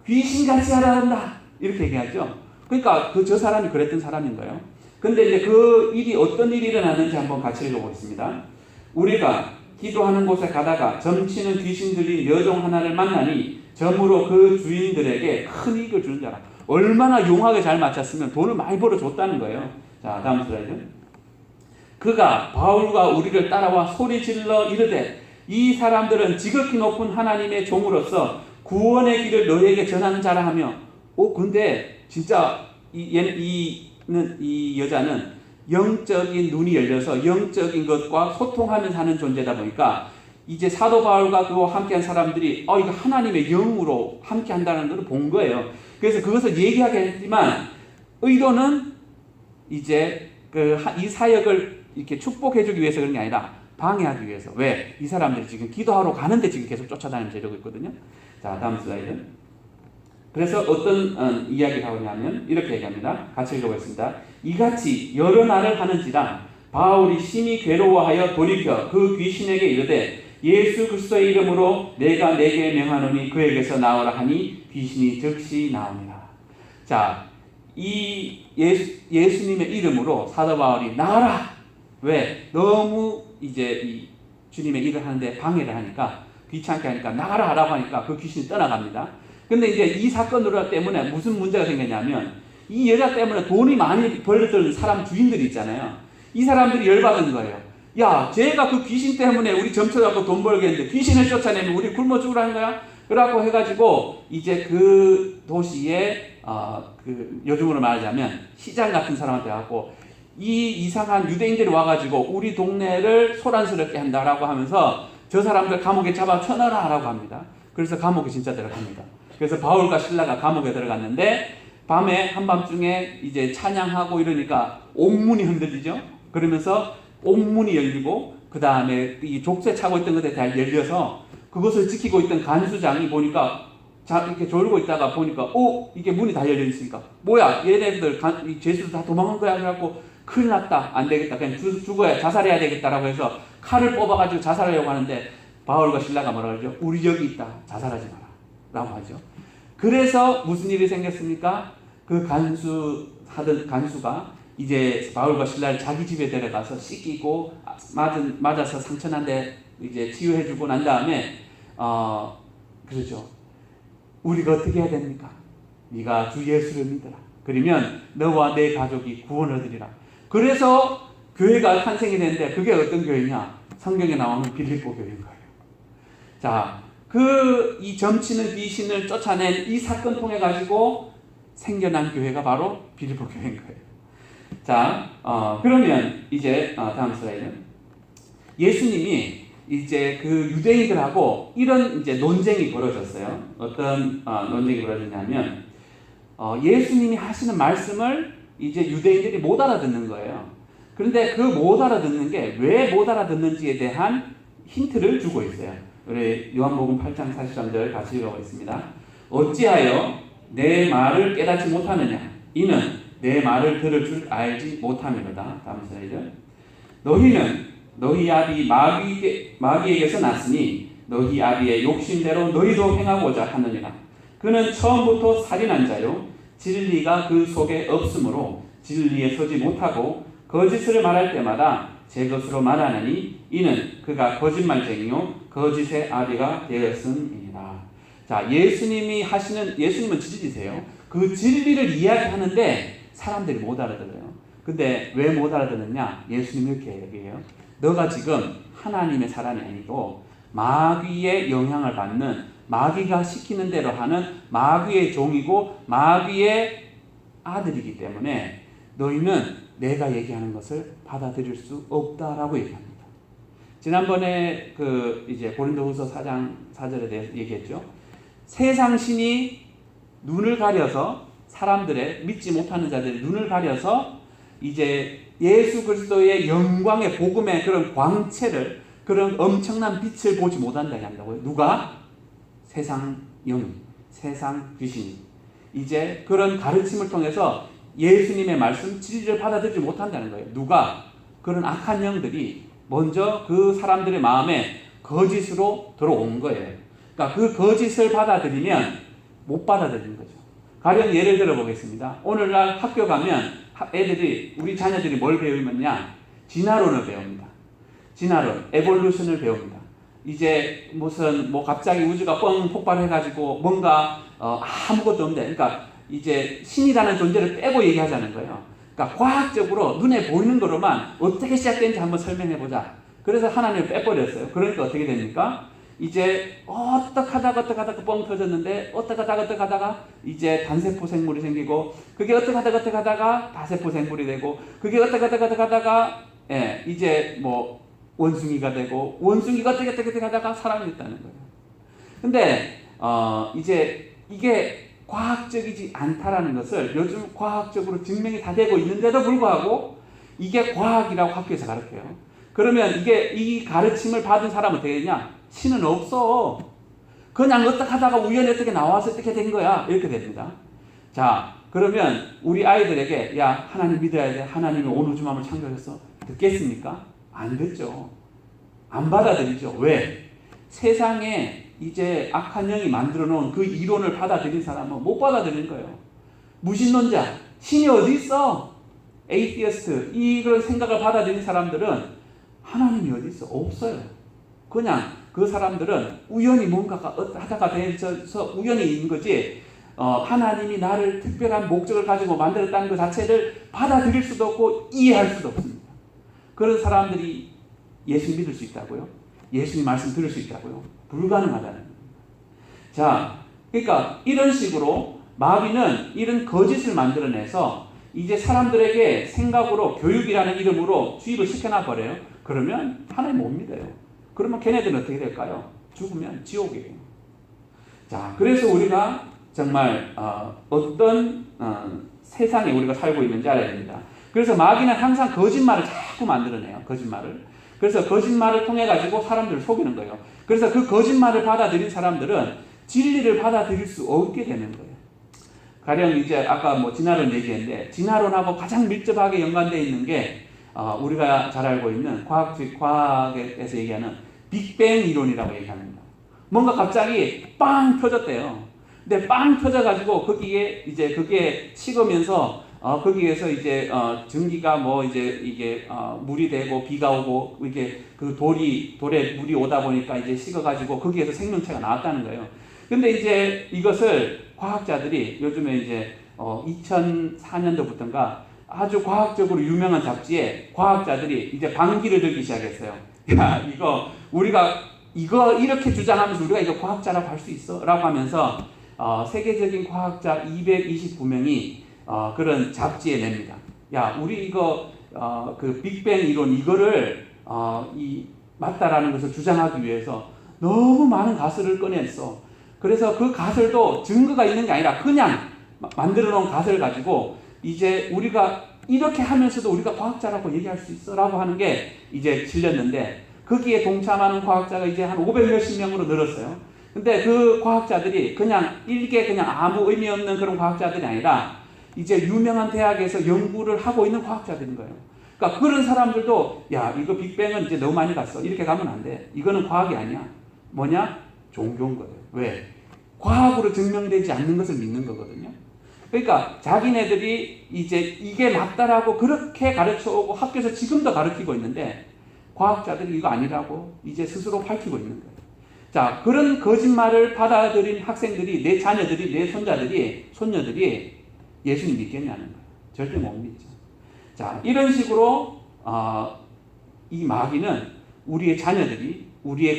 귀신같이 하란다. 이렇게 얘기하죠. 그러니까 저 사람이 그랬던 사람인 거예요. 근데 이제 그 일이 어떤 일이 일어나는지 한번 같이 읽어보겠습니다. 우리가 기도하는 곳에 가다가 점치는 귀신 들린 여종 하나를 만나니 점으로 그 주인들에게 큰 이익을 주는 자라. 얼마나 용하게 잘 맞췄으면 돈을 많이 벌어줬다는 거예요. 자, 다음 슬라이드. 그가 바울과 우리를 따라와 소리 질러 이르되 이 사람들은 지극히 높은 하나님의 종으로서 구원의 길을 너희에게 전하는 자라 하며, 근데 진짜 이 여자는 영적인 눈이 열려서 영적인 것과 소통하면서 하는 존재다 보니까 이제 사도 바울과 그와 함께한 사람들이 이거 하나님의 영으로 함께 한다는 것을 본 거예요. 그래서 그것을 얘기하게 했지만 의도는 이제 이 사역을 이렇게 축복해주기 위해서 그런 게 아니라 방해하기 위해서. 왜? 이 사람들이 지금 기도하러 가는데 지금 계속 쫓아다니면서 이러고 있거든요. 자, 다음 슬라이드. 그래서 어떤 이야기를 하냐면 이렇게 얘기합니다. 같이 읽어보겠습니다. 이같이 여러 날을 하는지라 바울이 심히 괴로워하여 돌이켜 그 귀신에게 이르되 예수 그리스도의 이름으로 내가 내게 명하노니 그에게서 나오라 하니 귀신이 즉시 나오니라. 자, 이 예수님의 이름으로 사도 바울이 나와라. 왜? 너무 이제 이 주님의 일을 하는데 방해를 하니까, 귀찮게 하니까 나가라 하라고 하니까 그 귀신이 떠나갑니다. 근데 이제 이 사건으로 때문에 무슨 문제가 생겼냐면 이 여자 때문에 돈이 많이 벌어들는 사람 주인들이 있잖아요. 이 사람들이 열받은 거예요. 야, 쟤가 그 귀신 때문에 우리 점쳐갖고 돈 벌겠는데 귀신을 쫓아내면 우리 굶어 죽으라는 거야? 그래갖고 해가지고 이제 그 도시에 그 요즘으로 말하자면 시장 같은 사람한테 갖고 이 이상한 유대인들이 와가지고 우리 동네를 소란스럽게 한다라고 하면서 저 사람들 감옥에 잡아 쳐넣어라 라고 합니다. 그래서 감옥에 진짜 들어갑니다. 그래서 바울과 실라가 감옥에 들어갔는데 밤에 한밤중에 이제 찬양하고 이러니까 옥문이 흔들리죠. 그러면서 옥문이 열리고 그 다음에 이 족쇄 차고 있던 것에 다 열려서 그것을 지키고 있던 간수장이 보니까 이렇게 졸고 있다가 보니까 이게 문이 다 열려 있으니까 뭐야 얘네들 죄수들 다 도망간 거야. 그래갖고 큰일 났다. 안 되겠다. 그냥 죽어야 자살해야 되겠다라고 해서 칼을 뽑아가지고 자살하려고 하는데 바울과 실라가 뭐라 그러죠? 우리 여기 있다. 자살하지 마라. 라고 하죠. 그래서 무슨 일이 생겼습니까? 그 간수가 이제 바울과 실라를 자기 집에 데려가서 씻기고 맞아서 상처 난데 이제 치유해주고 난 다음에 그러죠. 우리가 어떻게 해야 됩니까? 네가 주 예수를 믿어라. 그러면 너와 내 가족이 구원을 얻으리라. 그래서 교회가 탄생이 됐는데 그게 어떤 교회냐? 성경에 나오는 빌립보 교회인 거예요. 자, 이 점치는 귀신을 쫓아낸 이 사건 통해 가지고 생겨난 교회가 바로 빌립보 교회인 거예요. 자, 그러면 이제 다음 슬라이드. 예수님이 이제 그 유대인들하고 이런 이제 논쟁이 벌어졌어요. 어떤 논쟁이 벌어졌냐면 예수님이 하시는 말씀을 이제 유대인들이 못 알아듣는 거예요. 그런데 그 못 알아듣는 게 왜 못 알아듣는지에 대한 힌트를 주고 있어요. 우리 요한복음 8장 43절 같이 읽어보겠습니다. 어찌하여 내 말을 깨닫지 못하느냐? 이는 내 말을 들을 줄 알지 못함이로다. 다음 슬라이드. 너희는 너희 아비 마귀에게서 났으니 너희 아비의 욕심대로 너희도 행하고자 하느니라. 그는 처음부터 살인한 자요 진리가 그 속에 없으므로 진리에 서지 못하고 거짓을 말할 때마다 제 것으로 말하느니 이는 그가 거짓말쟁이요 거짓의 아비가 되었음이니라. 자, 예수님은 진리세요. 그 진리를 이야기하는데 사람들이 못 알아들어요. 근데 왜 못 알아듣느냐? 예수님이 이렇게 얘기해요. 너가 지금 하나님의 사람이 아니고 마귀의 영향을 받는, 마귀가 시키는 대로 하는 마귀의 종이고 마귀의 아들이기 때문에 너희는 내가 얘기하는 것을 받아들일 수 없다라고 얘기합니다. 지난번에 이제 고린도후서 4장 4절에 대해서 얘기했죠. 세상 신이 눈을 가려서, 사람들의 믿지 못하는 자들의 눈을 가려서 이제 예수 그리스도의 영광의 복음의 그런 광채를, 그런 엄청난 빛을 보지 못한다고 한다고요. 누가? 세상 영이, 세상 귀신이 이제 그런 가르침을 통해서 예수님의 말씀, 진리를 받아들이지 못한다는 거예요. 누가? 그런 악한 영들이 먼저 그 사람들의 마음에 거짓으로 들어온 거예요. 그러니까 그 거짓을 받아들이면 못 받아들이는 거죠. 가령 예를 들어 보겠습니다. 오늘날 학교 가면 우리 자녀들이 뭘 배우느냐? 진화론을 배웁니다. 진화론, 에볼루션을 배웁니다. 이제 무슨 갑자기 우주가 뻥 폭발해가지고 뭔가 아무것도 없는데, 그러니까 이제 신이라는 존재를 빼고 얘기하자는 거예요. 그러니까 과학적으로 눈에 보이는 거로만 어떻게 시작된지 한번 설명해보자. 그래서 하나님을 빼버렸어요. 그러니까 어떻게 됩니까? 이제 어떻게 하다가 뻥 터졌는데 어떻게 하다가 이제 단세포 생물이 생기고, 그게 어떻게 하다가 다세포 생물이 되고, 그게 어떻게 하다가 이제 원숭이가 되고, 원숭이가 어떻게 하다가 사람이 됐다는 거예요. 근데 이제 이게 과학적이지 않다라는 것을 요즘 과학적으로 증명이 다 되고 있는데도 불구하고 이게 과학이라고 학교에서 가르쳐요. 그러면 이 가르침을 받은 사람은 어떻게 되냐? 신은 없어. 그냥 어떻게 하다가 우연히 어떻게 나와서 어떻게 된 거야. 이렇게 됩니다. 자, 그러면 우리 아이들에게 야, 하나님 믿어야 돼. 하나님이 온 우주만을 창조했어. 듣겠습니까? 안 듣죠. 안 받아들이죠. 왜? 세상에 이제 악한 영이 만들어 놓은 그 이론을 받아들인 사람은 못 받아들이는 거예요. 무신론자, 신이 어디 있어? 에이티어스트, 이런 생각을 받아들인 사람들은 하나님이 어디 있어? 없어요. 그냥 그 사람들은 우연히 뭔가가 하다가 되어서 우연히 있는 거지, 하나님이 나를 특별한 목적을 가지고 만들었다는 것 자체를 받아들일 수도 없고 이해할 수도 없습니다. 그런 사람들이 예수 믿을 수 있다고요? 예수님 말씀 들을 수 있다고요? 불가능하다는 겁니다. 자, 그러니까 이런 식으로 마귀는 이런 거짓을 만들어내서 이제 사람들에게 생각으로 교육이라는 이름으로 주입을 시켜놔 버려요. 그러면 하나님 못 믿어요. 그러면 걔네들은 어떻게 될까요? 죽으면 지옥이에요. 자, 그래서 우리가 정말 어떤 세상에 우리가 살고 있는지 알아야 됩니다. 그래서 마귀는 항상 거짓말을 자꾸 만들어내요. 거짓말을. 그래서 거짓말을 통해 가지고 사람들을 속이는 거예요. 그래서 그 거짓말을 받아들인 사람들은 진리를 받아들일 수 없게 되는 거예요. 가령 이제 아까 진화론 얘기했는데, 진화론하고 가장 밀접하게 연관되어 있는 게 우리가 잘 알고 있는 과학에서 얘기하는 빅뱅 이론이라고 얘기합니다. 뭔가 갑자기 빵 터졌대요. 근데 빵 터져가지고 거기에 이제 그게 식으면서 거기에서 이제 전기가 이제 이게 물이 되고 비가 오고 이게 그 돌에 물이 오다 보니까 이제 식어가지고 거기에서 생명체가 나왔다는 거예요. 근데 이제 이것을 과학자들이 요즘에 이제 2004년도부터인가 아주 과학적으로 유명한 잡지에 과학자들이 이제 반기를 들기 시작했어요. 야, 우리가 이렇게 주장하면서 우리가 이거 과학자라고 할 수 있어? 라고 하면서 세계적인 과학자 229명이 그런 잡지에 냅니다. 야, 우리 그 빅뱅 이론 이거를 맞다라는 것을 주장하기 위해서 너무 많은 가설을 꺼냈어. 그래서 그 가설도 증거가 있는 게 아니라 그냥 만들어 놓은 가설을 가지고 이제 우리가 이렇게 하면서도 우리가 과학자라고 얘기할 수 있어 라고 하는 게 이제 실렸는데, 거기에 동참하는 과학자가 이제 한 500몇십 명으로 늘었어요. 근데 그 과학자들이 그냥 아무 의미 없는 그런 과학자들이 아니라 이제 유명한 대학에서 연구를 하고 있는 과학자들인 거예요. 그러니까 그런 사람들도 야, 이거 빅뱅은 이제 너무 많이 갔어. 이렇게 가면 안 돼. 이거는 과학이 아니야. 뭐냐? 종교인 거예요. 왜? 과학으로 증명되지 않는 것을 믿는 거거든요. 그러니까 자기네들이 이제 이게 맞다라고 그렇게 가르쳐오고 학교에서 지금도 가르치고 있는데 과학자들이 이거 아니라고 이제 스스로 밝히고 있는 거예요. 자, 그런 거짓말을 받아들인 학생들이, 내 자녀들이, 내 손녀들이 예수님 믿겠냐는 거예요. 절대 못 믿죠. 자, 이런 식으로 이 마귀는 우리의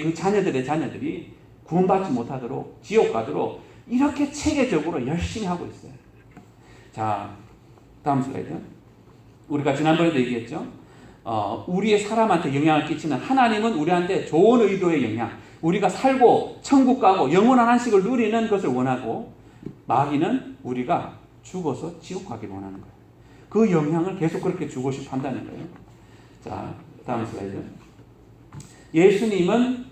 그 자녀들의 자녀들이 구원받지 못하도록, 지옥 가도록 이렇게 체계적으로 열심히 하고 있어요. 자, 다음 슬라이드. 우리가 지난번에도 얘기했죠. 우리의 사람한테 영향을 끼치는 하나님은 우리한테 좋은 의도의 영향, 우리가 살고 천국 가고 영원한 안식을 누리는 것을 원하고, 마귀는 우리가 죽어서 지옥 가기를 원하는 거예요. 그 영향을 계속 그렇게 주고 싶어 한다는 거예요. 자, 다음 슬라이드. 예수님은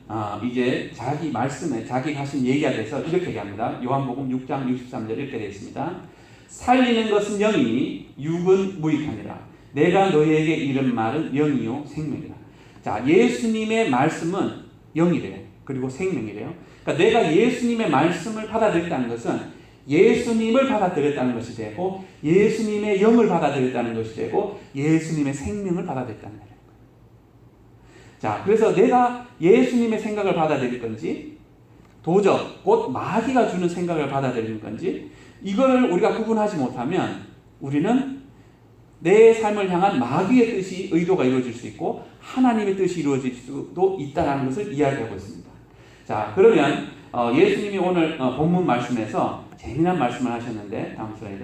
이제 자기 말씀에, 자기 하신 얘기가 돼서 이렇게 얘기합니다. 요한복음 6장 63절 이렇게 되어 있습니다. 살리는 것은 영이니 육은 무익하니라. 내가 너희에게 이른 말은 영이요 생명이라. 자, 예수님의 말씀은 영이래요. 그리고 생명이래요. 그러니까 내가 예수님의 말씀을 받아들였다는 것은 예수님을 받아들였다는 것이 되고, 예수님의 영을 받아들였다는 것이 되고, 예수님의 생명을 받아들였다는 거예요. 자, 그래서 내가 예수님의 생각을 받아들일 건지, 도적, 곧 마귀가 주는 생각을 받아들이는 건지, 이거를 우리가 구분하지 못하면 우리는 내 삶을 향한 마귀의 뜻이, 의도가 이루어질 수 있고 하나님의 뜻이 이루어질 수도 있다는 것을 이야기하고 있습니다. 자, 그러면 예수님이 오늘 본문 말씀에서 재미난 말씀을 하셨는데, 다음 슬라이드.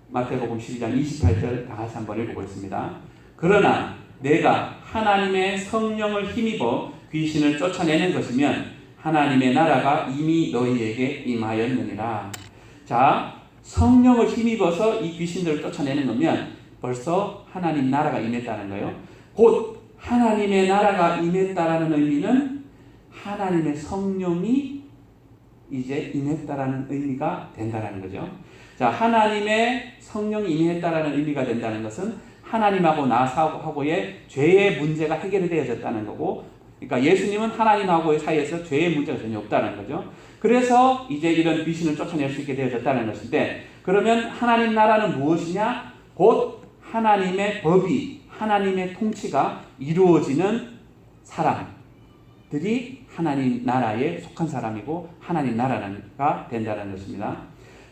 마태복음 12장 28절 다 같이 한번 읽어보겠습니다. 그러나 내가 하나님의 성령을 힘입어 귀신을 쫓아내는 것이면 하나님의 나라가 이미 너희에게 임하였느니라. 자, 성령을 힘입어서 이 귀신들을 쫓아내는 거면 벌써 하나님 나라가 임했다는 거예요. 곧 하나님의 나라가 임했다라는 의미는 하나님의 성령이 이제 임했다라는 의미가 된다는 거죠. 자, 하나님의 성령이 임했다라는 의미가 된다는 것은 하나님하고 나하고의 죄의 문제가 해결이 되어졌다는 거고, 그러니까 예수님은 하나님하고의 사이에서 죄의 문제가 전혀 없다는 거죠. 그래서 이제 이런 귀신을 쫓아낼 수 있게 되어졌다는 것인데, 그러면 하나님 나라는 무엇이냐? 곧 하나님의 법이, 하나님의 통치가 이루어지는 사람들이 하나님 나라에 속한 사람이고 하나님 나라가 된다는 것입니다.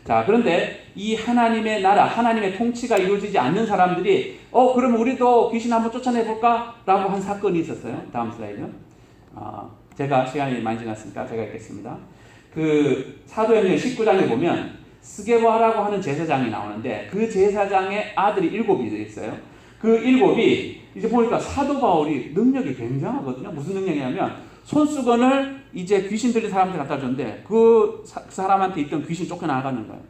자, 그런데 이 하나님의 나라, 하나님의 통치가 이루어지지 않는 사람들이 그럼 우리도 귀신 한번 쫓아내볼까? 라고 한 사건이 있었어요. 다음 슬라이드. 제가 시간이 많이 지났으니까 제가 읽겠습니다. 그 사도행전 19장에 보면 스게바라고 하는 제사장이 나오는데, 그 제사장의 아들이 7이 있어요. 그 7이 이제 보니까 사도 바울이 능력이 굉장하거든요. 무슨 능력이냐면 손수건을 이제 귀신 들린 사람한테 갖다 줬는데 그 사람한테 있던 귀신 쫓겨나가는 거예요.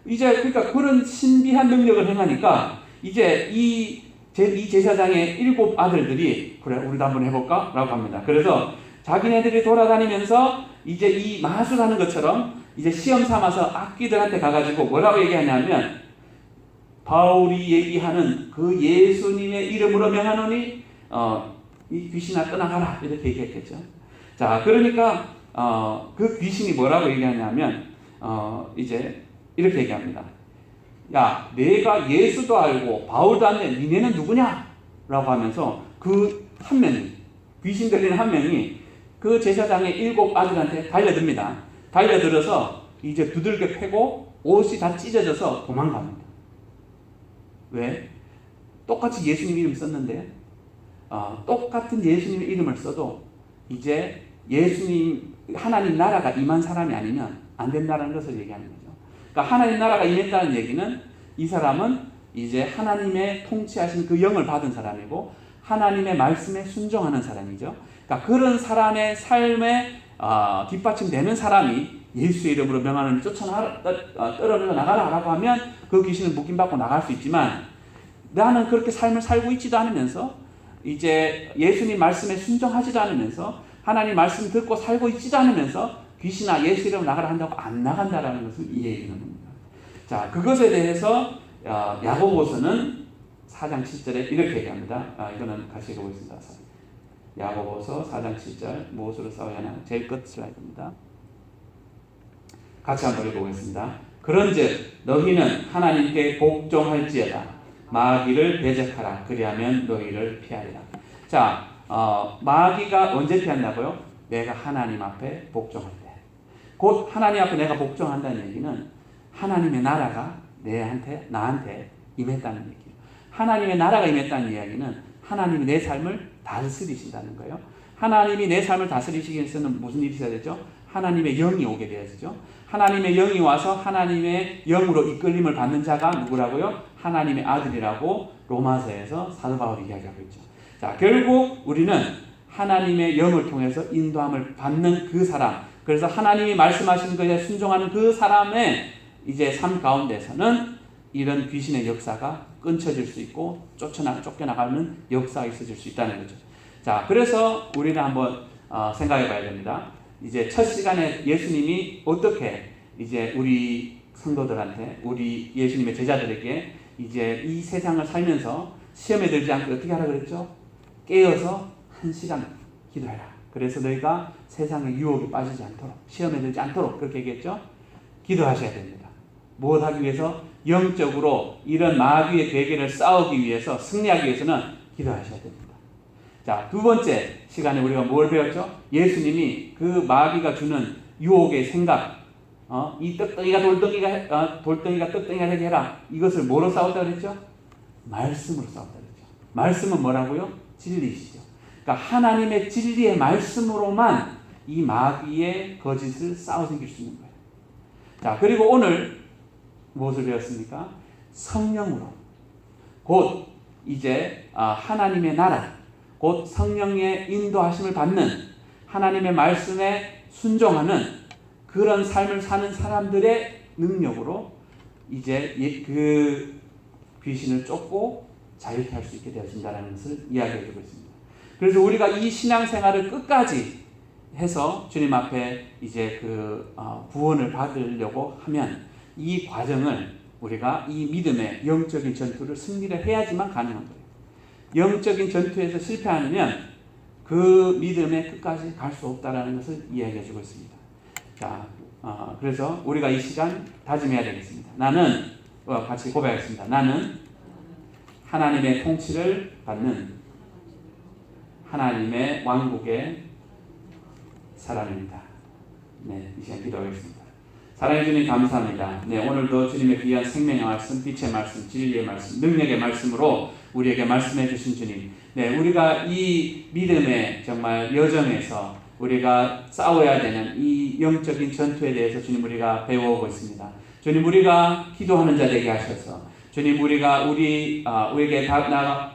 이제 그러니까 그런 신비한 능력을 행하니까 이제 이 제사장의 7 아들들이 그래 우리도 한번 해볼까? 라고 합니다. 그래서 자기네들이 돌아다니면서 이제 이 마술하는 것처럼 이제 시험 삼아서 악귀들한테 가가지고 뭐라고 얘기하냐면, 바울이 얘기하는 그 예수님의 이름으로 명하노니 이 귀신아 떠나가라, 이렇게 얘기했겠죠. 자, 그러니까 그 귀신이 뭐라고 얘기하냐면 이제 이렇게 얘기합니다. 야, 내가 예수도 알고 바울도 아는데 니네는 누구냐? 라고 하면서 그 한 명이, 귀신 들리는 한 명이 그 제사장의 7 아들한테 달려듭니다. 달려들어서 이제 두들겨 패고 옷이 다 찢어져서 도망갑니다. 왜? 똑같이 예수님 이름 썼는데 똑같은 예수님 이름을 써도 이제 예수님, 하나님 나라가 임한 사람이 아니면 안 된다는 것을 얘기하는 거죠. 그러니까 하나님 나라가 임했다는 얘기는 이 사람은 이제 하나님의 통치하신 그 영을 받은 사람이고 하나님의 말씀에 순종하는 사람이죠. 그러니까 그런 사람의 삶에 뒷받침되는 사람이 예수의 이름으로 명하는 떨어져 나가라 라고 하면 그 귀신을 묶임받고 나갈 수 있지만, 나는 그렇게 삶을 살고 있지도 않으면서 이제 예수님 말씀에 순종하지도 않으면서 하나님 말씀 듣고 살고 있지도 않으면서 귀신아 예수 이름으로 나가라 한다고 안 나간다라는 것을 이해해 주는 겁니다. 자, 그것에 대해서 야고보서는 4장 7절에 이렇게 얘기합니다. 이거는 같이 읽어보겠습니다. 야고보서 4장 7절, 무엇으로 싸워야 하나? 제일 끝 슬라이드입니다. 같이 한번 읽어보겠습니다. 그런즉 너희는 하나님께 복종할지어다. 마귀를 대적하라. 그리하면 너희를 피하리라. 자, 마귀가 언제 피한다고요? 내가 하나님 앞에 복종할 때. 곧 하나님 앞에 내가 복종한다는 얘기는 하나님의 나라가 나한테 임했다는 얘기예요. 하나님의 나라가 임했다는 이야기는 하나님이 내 삶을 다스리신다는 거예요. 하나님이 내 삶을 다스리시기 위해서는 무슨 일이 있어야 되죠? 하나님의 영이 오게 되어야죠. 하나님의 영이 와서 하나님의 영으로 이끌림을 받는 자가 누구라고요? 하나님의 아들이라고 로마서에서 사도 바울이 이야기하고 있죠. 자, 결국 우리는 하나님의 영을 통해서 인도함을 받는 그 사람, 그래서 하나님이 말씀하신 것에 순종하는 그 사람의 이제 삶 가운데서는 이런 귀신의 역사가 끊쳐질 수 있고 쫓겨나가는 역사가 있어질 수 있다는 거죠. 자, 그래서 우리는 한번 생각해 봐야 됩니다. 이제 첫 시간에 예수님이 어떻게 이제 우리 성도들한테, 우리 예수님의 제자들에게 이제 이 세상을 살면서 시험에 들지 않게 어떻게 하라 그랬죠? 깨어서 1시간 기도해라. 그래서 너희가 세상의 유혹에 빠지지 않도록, 시험에 들지 않도록 그렇게 얘기했죠? 기도하셔야 됩니다. 무엇하기 위해서? 영적으로 이런 마귀의 괴계를 싸우기 위해서, 승리하기 위해서는 기도하셔야 됩니다. 자, 두 번째 시간에 우리가 뭘 배웠죠? 예수님이 그 마귀가 주는 유혹의 생각, 이 떡덩이가 돌덩이가 떡덩이가 되게 해라. 이것을 뭐로 싸웠다 그랬죠? 말씀으로 싸웠다 그랬죠. 말씀은 뭐라고요? 진리시죠. 그러니까 하나님의 진리의 말씀으로만 이 마귀의 거짓을 싸워생길 수 있는 거예요. 자, 그리고 오늘 무엇을 배웠습니까? 성령으로. 곧 이제 하나님의 나라, 곧 성령의 인도하심을 받는 하나님의 말씀에 순종하는 그런 삶을 사는 사람들의 능력으로 이제 그 귀신을 쫓고 자유케 할 수 있게 되어진다는 것을 이야기해 주고 있습니다. 그래서 우리가 이 신앙생활을 끝까지 해서 주님 앞에 이제 그 구원을 받으려고 하면 이 과정을 우리가 이 믿음의 영적인 전투를 승리를 해야지만 가능한 거예요. 영적인 전투에서 실패하면 그 믿음의 끝까지 갈 수 없다라는 것을 이야기해 주고 있습니다. 자, 그래서 우리가 이 시간 다짐해야 되겠습니다. 나는 같이 고백하겠습니다. 나는 하나님의 통치를 받는 하나님의 왕국의 사람입니다. 네, 이 시간 기도하겠습니다. 사랑해 주님 감사합니다. 네, 오늘도 주님의 귀한 생명의 말씀, 빛의 말씀, 진리의 말씀, 능력의 말씀으로 우리에게 말씀해 주신 주님. 네, 우리가 이 믿음의 정말 여정에서 우리가 싸워야 되는 이 영적인 전투에 대해서 주님 우리가 배워오고 있습니다. 주님 우리가 기도하는 자 되게 하셔서 주님 우리에게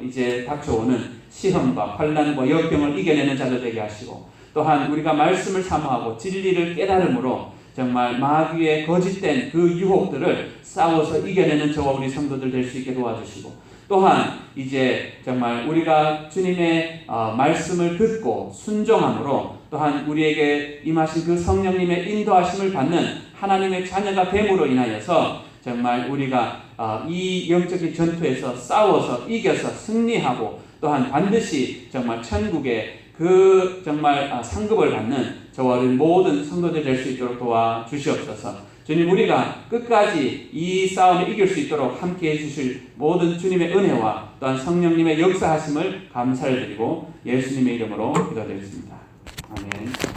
이제 닥쳐오는 시험과 환난과 역경을 이겨내는 자들 되게 하시고 또한 우리가 말씀을 사모하고 진리를 깨달음으로 정말 마귀의 거짓된 그 유혹들을 싸워서 이겨내는 저와 우리 성도들 될 수 있게 도와주시고 또한 이제 정말 우리가 주님의 말씀을 듣고 순종함으로 또한 우리에게 임하신 그 성령님의 인도하심을 받는 하나님의 자녀가 됨으로 인하여서 정말 우리가 이 영적인 전투에서 싸워서 이겨서 승리하고 또한 반드시 정말 천국의 그 정말 상급을 받는 저와 우리 모든 성도들 될 수 있도록 도와주시옵소서. 주님 우리가 끝까지 이 싸움을 이길 수 있도록 함께해 주실 모든 주님의 은혜와 또한 성령님의 역사하심을 감사를 드리고 예수님의 이름으로 기도드리겠습니다. 아멘.